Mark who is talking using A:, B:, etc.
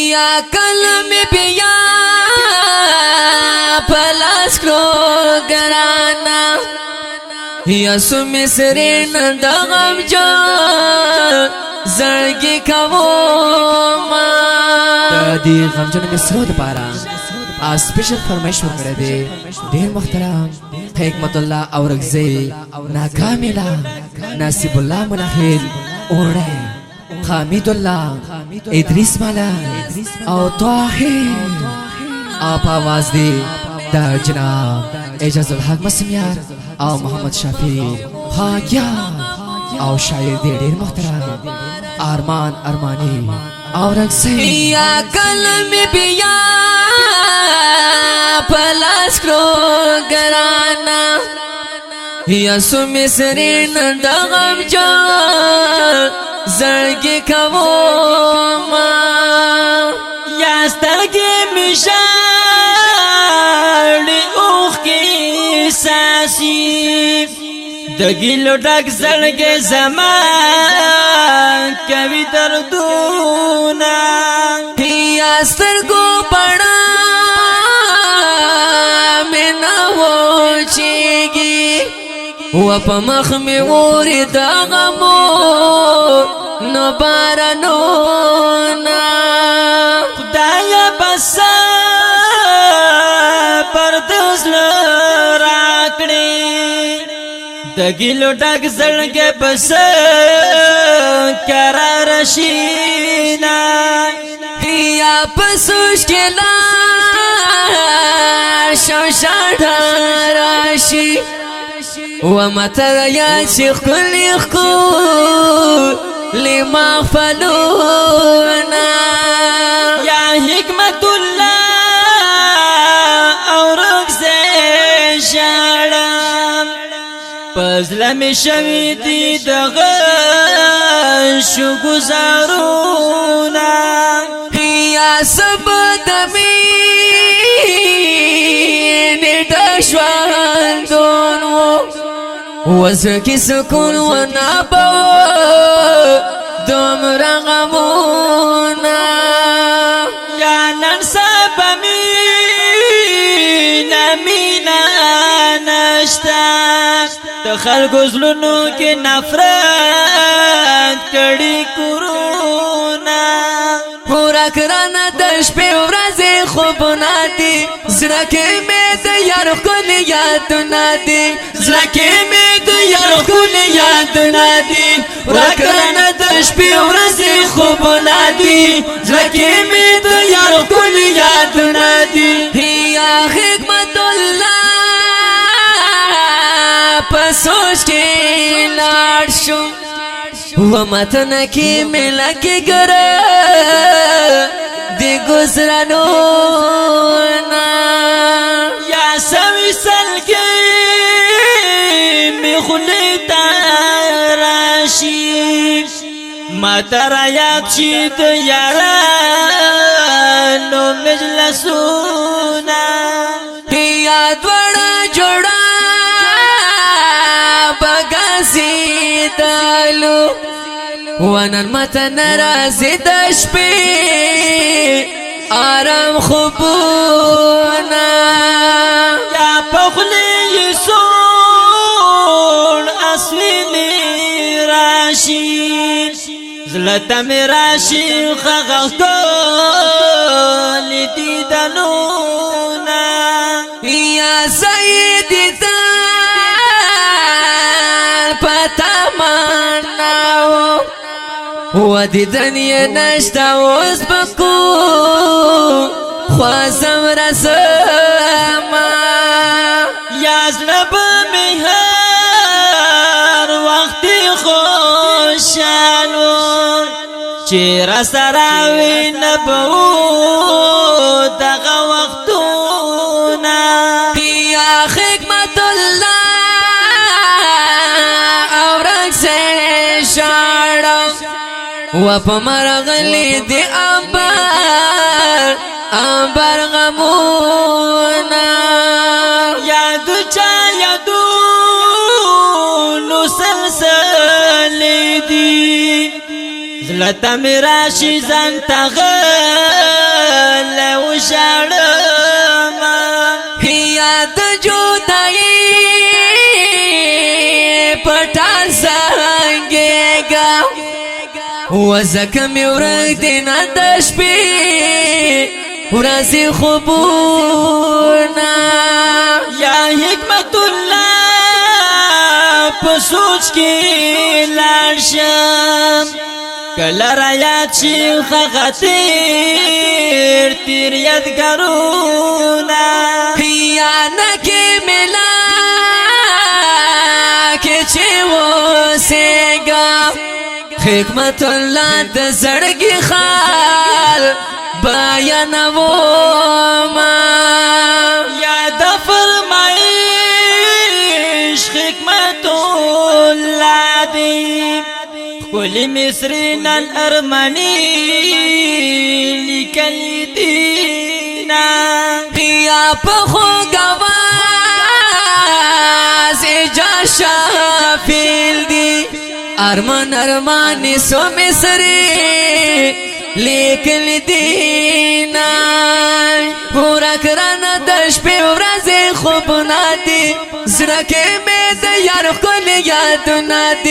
A: یا کلم بیا پلاس کرو گرانا یا سمی سرین دغم جان زرگی کمو ما
B: دی غمجن مصرو د پارا سپیشل فرمایش وکړه دی ډیر محترم حکمت الله اورغزی ناکاملا نصیب الله مناخیل اوره حمید الله ادریس مالا او طاهر آپ آواز دی در جناب اعجاز الحق مسمیار او محمد شفیع حاکیا او شاعر دی ډیر محترم ارمان ارمانی اورغزی
A: یا کلم بیا پلاس کرو گرانا یا سمی سرین دغم جان زرگی کمو ما یا سترگی مشاڑی اوخ کی ساسی دگیلو ڈک زرگی زمان کبھی دردونا یا سترگو پڑا و پا مخ می وری داغمو نو بارانونا خدایا بسا پردوز لراکڑی دگیلو ڈاک زلگے بسا کرا رشینا یا پسوش کے لار شوشاڑا راشی ومتى يا شيخ كل يخكو لما فلونا يا حكمة الله أورك زي شارم پزلم شويدي دغشو گزارونا يا سبت مين دشوان دونو وزرکی سکون و نابو دوم رغمونا یا ننسا بمینا مینا نشتا دخل گزلونو کی نفرت کڑی کرونا پورا کرانا دش پی ورازی خوبونا دی زرکی میں دیار کلی یادونا دی زرکی میں یار خون یاد ندی راکرنا دش پی ورزی خوب ندی زکی می تو یار خون یاد ندی یا حکمت الله پسوش کی لار شو و متن کی ملا کی گره دی گزرانو یا سوی سل کی خلیتا راشی ما ترا یاد شید یارانو مجلسونا یاد وڑا جوڑا بگازی دالو ونن متن رازی دشپی آرام خوبونا یا پخلی یسو زلتا میراشی خغختو لیدی دلونا یا سیدی تال پتا مناو و دیدن یه نشتا وز بکو خوازم رسما یا زلب میهر وقتی خوشالون چیرا سراوی نبو دغا وقتونا یا حکمت اللہ اورک سے شاڑم و پمرغلی دی امبر غمونا یادو چا یادو نسلسل دی زلتا میراشی زن تغیر
C: شړم
A: یاد جدائی پټا زنګېږه وزکه مې ورک دی نه د شپې ورځې خوبونه
C: یا حکمت الله په سوچ کې لاړ شم کله را یاد شي هغه تیر یادګارونه
A: یا نکې ملا کې چې اوسېږه حکمت الله د زړګي خال بیانومه
C: یا د فرمایش حکمت الله دی ښکلي مصري نن ارمني لیکلي دینا
A: یا په خوږ اواز جاشافیل دی ارمان ارمانی سو مصری لیکل دینا پورا کرانا دش پی ورازی خوبنا دی زرکی میں دیار کل یادنا دی